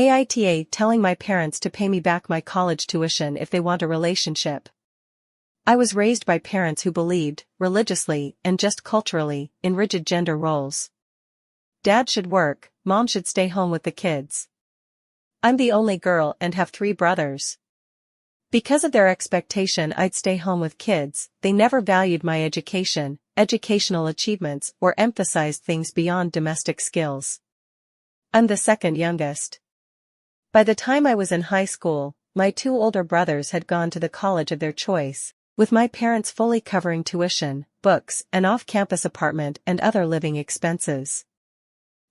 AITA telling my parents to pay me back my college tuition if they want a relationship. I was raised by parents who believed, religiously and just culturally, in rigid gender roles. Dad should work, mom should stay home with the kids. I'm the only girl and have 3 brothers. Because of their expectation I'd stay home with kids, they never valued my education, educational achievements, or emphasized things beyond domestic skills. I'm the second youngest. By the time I was in high school, my 2 older brothers had gone to the college of their choice, with my parents fully covering tuition, books, an off-campus apartment and other living expenses.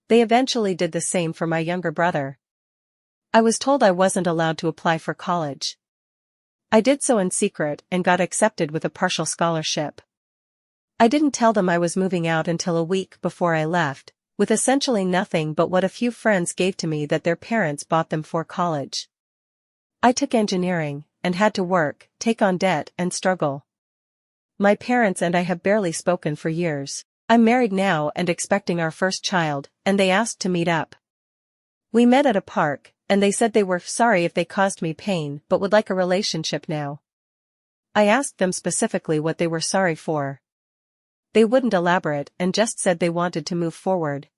They eventually did the same for my younger brother. I was told I wasn't allowed to apply for college. I did so in secret and got accepted with a partial scholarship. I didn't tell them I was moving out until a week before I left, with essentially nothing but what a few friends gave to me that their parents bought them for college. I took engineering, and had to work, take on debt and struggle. My parents and I have barely spoken for years. I'm married now and expecting our first child, and they asked to meet up. We met at a park, and they said they were sorry if they caused me pain but would like a relationship now. I asked them specifically what they were sorry for. They wouldn't elaborate and just said they wanted to move forward.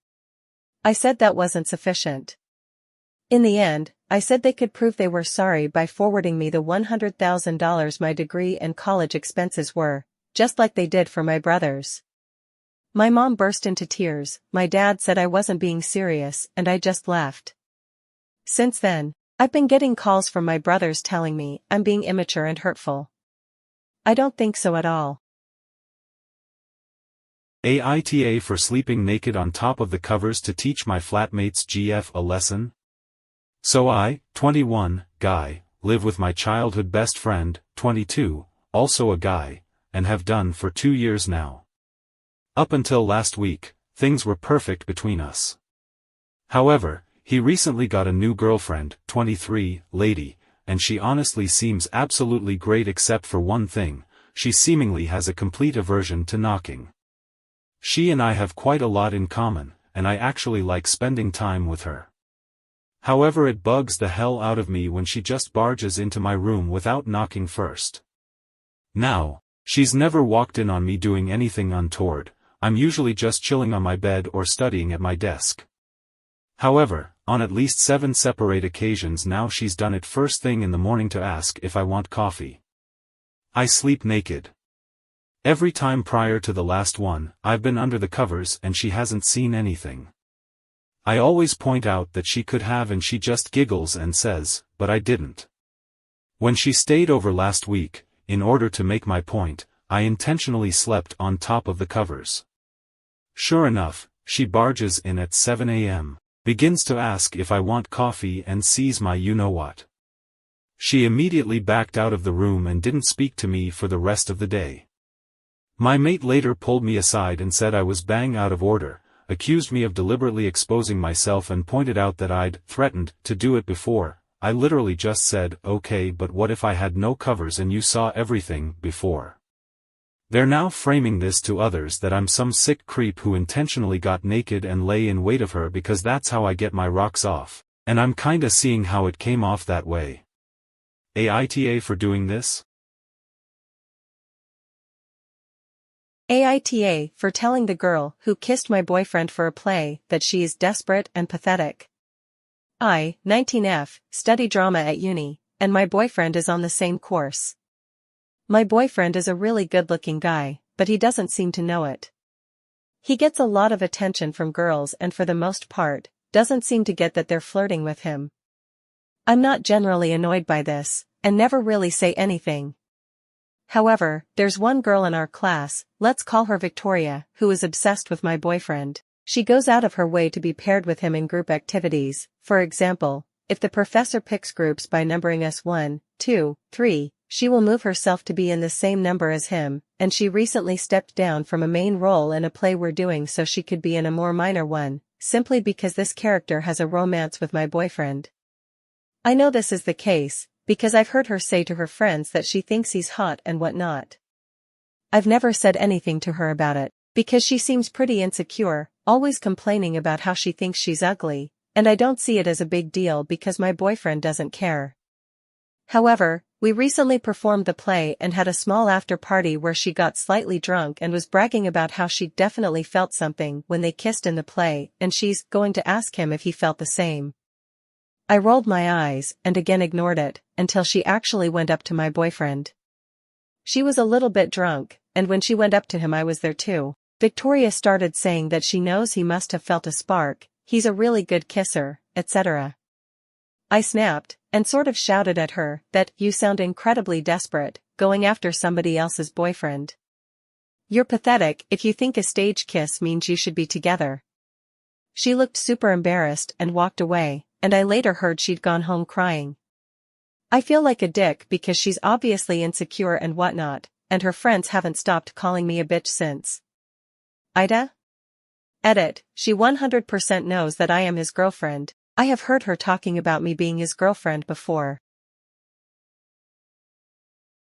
I said that wasn't sufficient. In the end, I said they could prove they were sorry by forwarding me the $100,000 my degree and college expenses were, just like they did for my brothers. My mom burst into tears, my dad said I wasn't being serious, and I just left. Since then, I've been getting calls from my brothers telling me I'm being immature and hurtful. I don't think so at all. AITA for sleeping naked on top of the covers to teach my flatmates GF a lesson? So I, 21, guy, live with my childhood best friend, 22, also a guy, and have done for 2 years now. Up until last week, things were perfect between us. However, he recently got a new girlfriend, 23, lady, and she honestly seems absolutely great except for one thing, she seemingly has a complete aversion to knocking. She and I have quite a lot in common, and I actually like spending time with her. However, it bugs the hell out of me when she just barges into my room without knocking first. Now, she's never walked in on me doing anything untoward, I'm usually just chilling on my bed or studying at my desk. However, on at least 7 separate occasions now she's done it first thing in the morning to ask if I want coffee. I sleep naked. Every time prior to the last one, I've been under the covers and she hasn't seen anything. I always point out that she could have and she just giggles and says, but I didn't. When she stayed over last week, in order to make my point, I intentionally slept on top of the covers. Sure enough, she barges in at 7 a.m., begins to ask if I want coffee and sees my you-know-what. She immediately backed out of the room and didn't speak to me for the rest of the day. My mate later pulled me aside and said I was bang out of order, accused me of deliberately exposing myself and pointed out that I'd threatened to do it before. I literally just said, okay, but what if I had no covers and you saw everything before? They're now framing this to others that I'm some sick creep who intentionally got naked and lay in wait of her because that's how I get my rocks off, and I'm kinda seeing how it came off that way. AITA for doing this? AITA for telling the girl who kissed my boyfriend for a play that she is desperate and pathetic. I, 19F, study drama at uni, and my boyfriend is on the same course. My boyfriend is a really good-looking guy, but he doesn't seem to know it. He gets a lot of attention from girls and for the most part, doesn't seem to get that they're flirting with him. I'm not generally annoyed by this, and never really say anything. However, there's one girl in our class, let's call her Victoria, who is obsessed with my boyfriend. She goes out of her way to be paired with him in group activities. For example, if the professor picks groups by numbering us 1, 2, 3, she will move herself to be in the same number as him, and she recently stepped down from a main role in a play we're doing so she could be in a more minor one, simply because this character has a romance with my boyfriend. I know this is the case, because I've heard her say to her friends that she thinks he's hot and whatnot. I've never said anything to her about it, because she seems pretty insecure, always complaining about how she thinks she's ugly, And I don't see it as a big deal because my boyfriend doesn't care. However, we recently performed the play and had a small after party where she got slightly drunk and was bragging about how she definitely felt something when they kissed in the play and she's going to ask him if he felt the same. I rolled my eyes and again ignored it until she actually went up to my boyfriend. She was a little bit drunk, and when she went up to him I was there too. Victoria started saying that she knows he must have felt a spark, he's a really good kisser, etc. I snapped, and sort of shouted at her that you sound incredibly desperate, going after somebody else's boyfriend. You're pathetic if you think a stage kiss means you should be together. She looked super embarrassed and walked away, and I later heard she'd gone home crying. I feel like a dick because she's obviously insecure and whatnot, and her friends haven't stopped calling me a bitch since. AITA? Edit, she 100% knows that I am his girlfriend. I have heard her talking about me being his girlfriend before.